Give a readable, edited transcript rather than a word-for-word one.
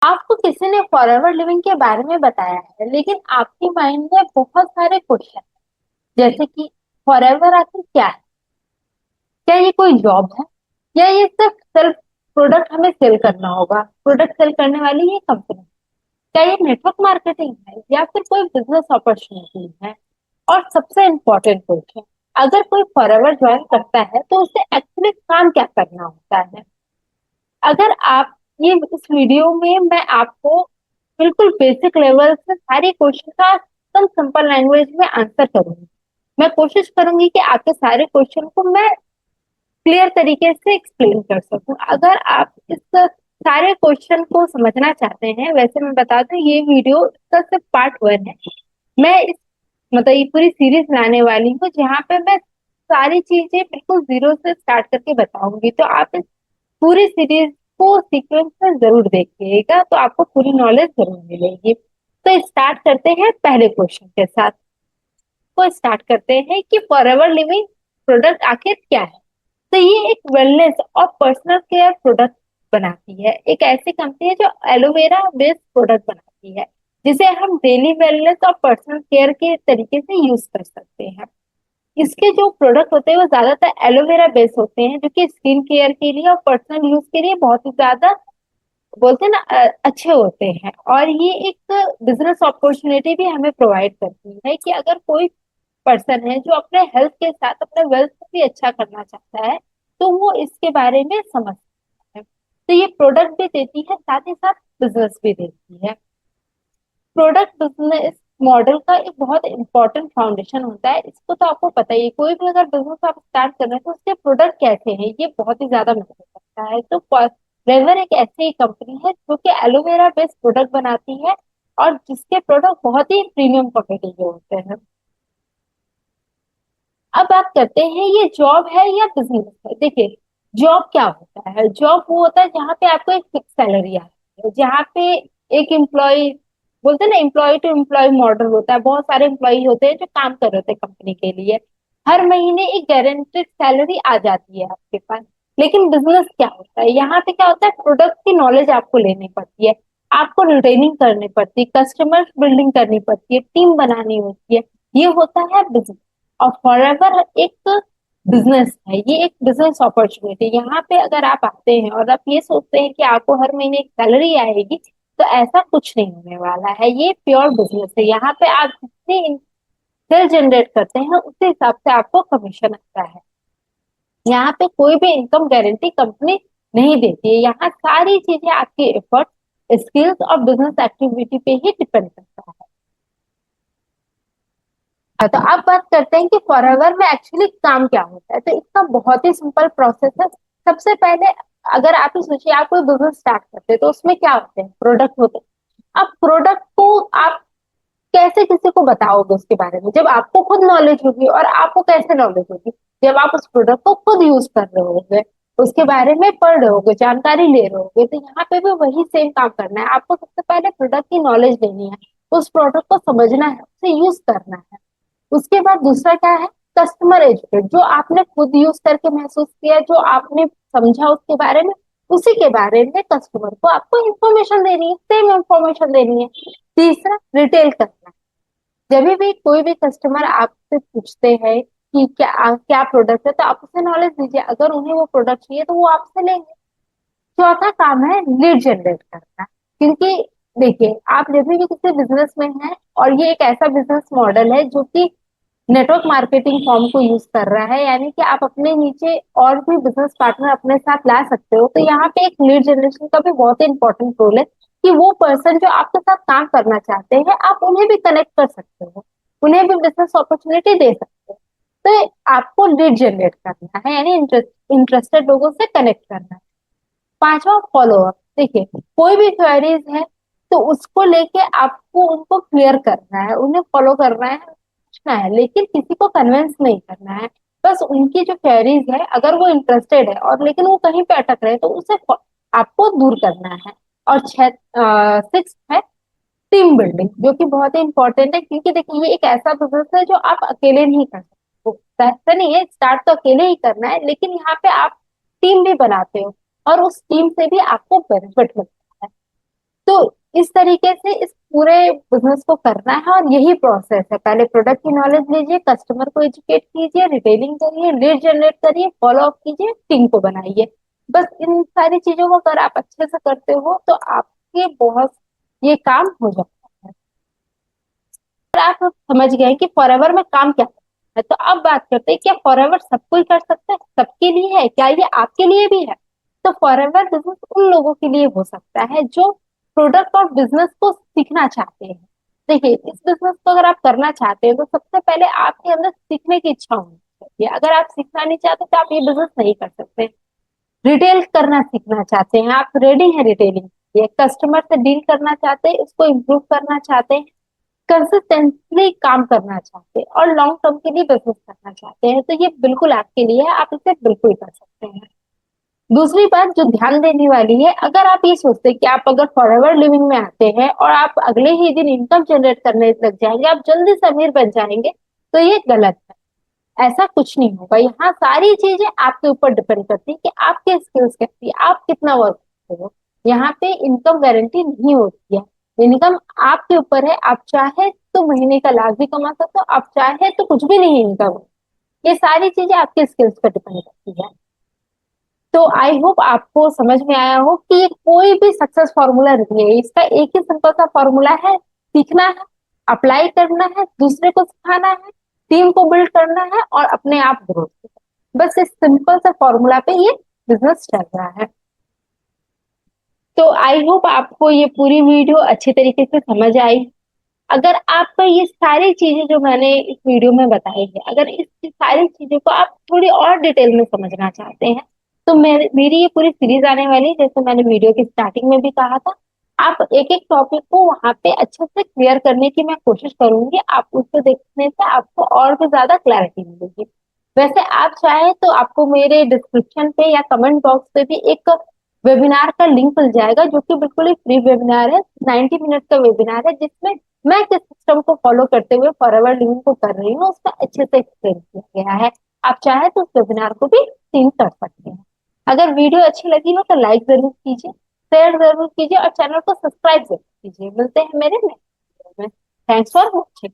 आपको किसी ने फॉरएवर लिविंग के बारे में बताया है, लेकिन आपके माइंड में बहुत सारे क्वेश्चन, जैसे कि फॉरएवर आखिर क्या है? क्या ये कोई जॉब है, या ये सिर्फ सेल्फ प्रोडक्ट हमें सेल करना होगा? प्रोडक्ट सेल करने वाली ये कंपनी? क्या ये नेटवर्क मार्केटिंग है, या फिर कोई बिजनेस अपॉर्चुनिटी है? और सबसे इम्पोर्टेंट क्वेश्चन, अगर कोई फॉरएवर ज्वाइन करता है तो उसे एक्चुअली काम क्या करना होता है? अगर आप ये इस वीडियो में मैं आपको बिल्कुल बेसिक लेवल से सारी क्वेश्चन का एकदम सिंपल लैंग्वेज में आंसर करूंगी। मैं कोशिश करूंगी कि आपके सारे क्वेश्चन को मैं क्लियर तरीके से एक्सप्लेन कर सकूं। अगर आप इस सारे क्वेश्चन को समझना चाहते हैं, वैसे मैं बता दूं ये वीडियो का सिर्फ पार्ट 1 है। मैं इस मतलब ये पूरी सीरीज लाने वाली हूँ जहाँ पे मैं सारी चीजें बिल्कुल जीरो से स्टार्ट करके बताऊंगी। तो आप इस पूरी सीरीज को सीक्वेंस में जरूर देखिएगा, तो आपको पूरी नॉलेज जरूर मिलेगी। तो स्टार्ट करते हैं पहले क्वेश्चन के साथ। तो स्टार्ट करते हैं कि फॉरएवर लिविंग प्रोडक्ट आखिर क्या है। तो ये एक वेलनेस और पर्सनल केयर प्रोडक्ट बनाती है। एक ऐसी कंपनी है जो एलोवेरा बेस्ड प्रोडक्ट बनाती है, जिसे हम डेली वेलनेस और पर्सनल केयर के तरीके से यूज कर सकते हैं। इसके जो प्रोडक्ट होते हैं वो ज्यादातर एलोवेरा बेस्ड होते हैं, जो कि स्किन केयर के लिए और पर्सनल यूज के लिए बहुत ही ज्यादा बोलते हैं ना अच्छे होते हैं। और ये एक बिजनेस अपॉर्चुनिटी भी हमें प्रोवाइड करती है कि अगर कोई पर्सन है जो अपने हेल्थ के साथ अपने वेल्थ को भी अच्छा करना चाहता है, तो वो इसके बारे में समझ सकता है। तो ये प्रोडक्ट भी देती है, साथ ही साथ बिजनेस भी देती है। प्रोडक्ट बिजनेस मॉडल का एक बहुत इंपॉर्टेंट फाउंडेशन होता है। इसको तो आपको पता ही है, कोई भी अगर बिजनेस आप स्टार्ट कर रहे हैं तो उसके प्रोडक्ट कैसे हैं ये बहुत ही ज्यादा मैटर करता है। तो रेवर एक ऐसी कंपनी है जो कि एलोवेरा बेस्ड प्रोडक्ट बनाती है, और जिसके प्रोडक्ट बहुत ही प्रीमियम क्वालिटी के होते हैं। अब बात करते हैं ये जॉब है या बिजनेस है। देखिए, जॉब क्या होता है? जॉब वो होता है जहाँ पे आपको एक फिक्स सैलरी आती है, जहाँ पे एक एम्प्लॉय बोलते हैं ना, एम्प्लॉय टू एम्प्लॉय मॉडल होता है। बहुत सारे एम्प्लॉय होते हैं जो काम कर रहे होते हैं कंपनी के लिए। हर महीने एक गारंटेड सैलरी आ जाती है आपके पास। लेकिन बिजनेस क्या होता है? यहाँ पे क्या होता है, प्रोडक्ट की नॉलेज आपको लेनी पड़ती है, आपको ट्रेनिंग करनी पड़ती है, कस्टमर बिल्डिंग करनी पड़ती है, टीम बनानी होती है। ये होता है बिजनेस। और फॉरएवर एक बिजनेस है, ये एक बिजनेस अपॉर्चुनिटी। यहाँ पे अगर आप आते हैं और आप ये सोचते हैं कि आपको हर महीने एक सैलरी आएगी, तो ऐसा कुछ नहीं होने वाला है। ये प्योर बिजनेस है। यहाँ पे आप जितनी सेल जनरेट करते हैं उसी हिसाब से आपको कमीशन आता है। यहाँ पे कोई भी इनकम गारंटी कंपनी नहीं देती है। यहाँ सारी चीजें आपके एफर्ट, स्किल्स और बिजनेस एक्टिविटी पे ही डिपेंड करता है। तो अब बात करते हैं कि फॉरएवर में एक्चुअली काम क्या होता है। तो इसका बहुत ही सिंपल प्रोसेस है। सबसे पहले अगर आप ही सोचिए, आप कोई बिजनेस स्टार्ट करते हैं तो उसमें क्या होते हैं, प्रोडक्ट होते हैं। अब प्रोडक्ट को आप कैसे किसी को बताओगे उसके बारे में, जब आपको खुद नॉलेज होगी? और आपको कैसे नॉलेज होगी? जब आप उस प्रोडक्ट को खुद यूज कर रहे होगे, उसके बारे में पढ़ रहे होगे, जानकारी ले रहे होगे। तो यहाँ पे भी वही सेम काम करना है। आपको सबसे पहले प्रोडक्ट की नॉलेज लेनी है, उस प्रोडक्ट को समझना है, उसे यूज करना है। उसके बाद दूसरा क्या है, कस्टमर एजुकेट। जो आपने खुद यूज करके महसूस किया, जो आपने समझा उसके बारे में, उसी के बारे में कस्टमर को आपको इंफॉर्मेशन देनी है, सेम इंफॉर्मेशन देनी है। तीसरा, रिटेल करना। जब भी कोई भी कस्टमर आपसे पूछते हैं कि क्या क्या प्रोडक्ट है, तो आप उसे नॉलेज दीजिए। अगर उन्हें वो प्रोडक्ट चाहिए तो वो आपसे लेंगे। चौथा काम है लीड जनरेट करना। क्योंकि देखिए, आप जब भी किसी बिजनेस में हैं, और ये एक ऐसा बिजनेस मॉडल है जो कि नेटवर्क मार्केटिंग फॉर्म को यूज कर रहा है, यानी कि आप अपने नीचे और भी बिजनेस पार्टनर अपने साथ ला सकते हो। तो यहाँ पे एक लीड जनरेशन का भी बहुत ही इंपॉर्टेंट रोल है, कि वो पर्सन जो आपके साथ काम करना चाहते हैं, आप उन्हें भी कनेक्ट कर सकते हो, उन्हें भी बिजनेस अपॉर्चुनिटी दे सकते हो। तो आपको लीड जनरेट करना है, यानी इंटरेस्टेड लोगों से कनेक्ट करना है। पांचवा, फॉलोअप। देखिए, कोई भी क्वेरीज है तो उसको लेके आपको उनको क्लियर करना है, उन्हें फॉलो करना है, पूछना है, लेकिन किसी को कन्विंस नहीं करना है। बस उनकी जो क्वेरीज है, अगर वो इंटरेस्टेड है और लेकिन वो कहीं पे अटक रहे हैं, तो उसे आपको दूर करना है। और सिक्स है टीम बिल्डिंग, जो कि बहुत ही इंपॉर्टेंट है। क्योंकि देखिए, ये एक ऐसा बिजनेस है जो आप अकेले नहीं कर सकते। ऐसा नहीं है, स्टार्ट तो अकेले ही करना है, लेकिन यहाँ पे आप टीम भी बनाते हो, और उस टीम से भी आपको बेनिफिट मिलता है। तो इस तरीके से इस पूरे बिजनेस को करना है और यही प्रोसेस है। पहले प्रोडक्ट की नॉलेज लीजिए, कस्टमर को एजुकेट कीजिए, रिटेलिंग करिए, लीड जनरेट करिए, फॉलो अप कीजिए, टीम को बनाइए। बस इन सारी चीजों को अगर आप अच्छे से करते हो तो आपके बहुत ये काम हो जाता है। और आप समझ गए कि फॉरएवर में काम क्या है, तो अब बात करते हैं क्या फॉरएवर सब कोई कर सकता है, सबके लिए है क्या, ये आपके लिए भी है? तो फॉरएवर बिजनेस उन लोगों के लिए हो सकता है जो प्रोडक्ट और बिजनेस को सीखना चाहते हैं। देखिए, इस बिजनेस को अगर आप करना चाहते हैं तो सबसे पहले आपके अंदर सीखने की इच्छा होनी चाहिए। अगर आप सीखना नहीं चाहते तो आप ये बिजनेस नहीं कर सकते। रिटेल करना सीखना चाहते हैं, आप रेडी हैं रिटेलिंग के लिए, कस्टमर से डील करना चाहते हैं, उसको इम्प्रूव करना चाहते हैं, कंसिस्टेंटली काम करना चाहते हैं और लॉन्ग टर्म के लिए बिजनेस करना चाहते हैं, तो ये बिल्कुल आपके लिए है, आप इसे बिल्कुल कर सकते हैं। दूसरी बात जो ध्यान देने वाली है, अगर आप ये सोचते हैं कि आप अगर फॉरएवर लिविंग में आते हैं और आप अगले ही दिन इनकम जनरेट करने लग जाएंगे, आप जल्दी से अमीर बन जाएंगे, तो ये गलत है। ऐसा कुछ नहीं होगा। यहाँ सारी चीजें आपके ऊपर डिपेंड करती है कि आपके स्किल्स कैसी है, आप कितना वर्क करते हो। यहाँ पे इनकम गारंटी नहीं होती है। इनकम आपके ऊपर है, आप चाहे तो महीने का लाख भी कमा सकते हो, आप चाहे तो कुछ भी नहीं इनकम। ये सारी चीजें आपके स्किल्स पर डिपेंड करती है। तो आई होप आपको समझ में आया हो कि ये कोई भी सक्सेस फॉर्मूला नहीं है, इसका एक ही सिंपल सा फॉर्मूला है, सीखना है, अप्लाई करना है, दूसरे को सिखाना है, टीम को बिल्ड करना है और अपने आप ग्रोथ करना है। बस इस सिंपल से फॉर्मूला पे ये बिजनेस चल रहा है। तो आई होप आपको ये पूरी वीडियो अच्छी तरीके से समझ आई। अगर आपको ये सारी चीजें जो मैंने इस वीडियो में बताई है, अगर इस सारी चीजों को आप थोड़ी और डिटेल में समझना चाहते हैं, तो मेरी ये पूरी सीरीज आने वाली है, जैसे मैंने वीडियो की स्टार्टिंग में भी कहा था। आप एक एक टॉपिक को वहां पे अच्छे से क्लियर करने की मैं कोशिश करूंगी, आप उसको देखने से आपको और भी ज्यादा क्लैरिटी मिलेगी। वैसे आप चाहे तो आपको मेरे डिस्क्रिप्शन पे या कमेंट बॉक्स पे भी एक वेबिनार का लिंक मिल जाएगा, जो कि बिल्कुल ही फ्री वेबिनार है, 90 मिनट का वेबिनार है, जिसमें मैं किस सिस्टम को फॉलो करते हुए फॉरएवर लिविंग को कर रही हूँ उसका अच्छे से एक्सप्लेन किया गया है। आप चाहे तो उस वेबिनार को भी सीन कर सकते हैं। अगर वीडियो अच्छी लगी हो तो लाइक जरूर कीजिए, शेयर जरूर कीजिए और चैनल को सब्सक्राइब जरूर कीजिए। मिलते हैं मेरे नेक्स्ट वीडियो में। Thanks for watching.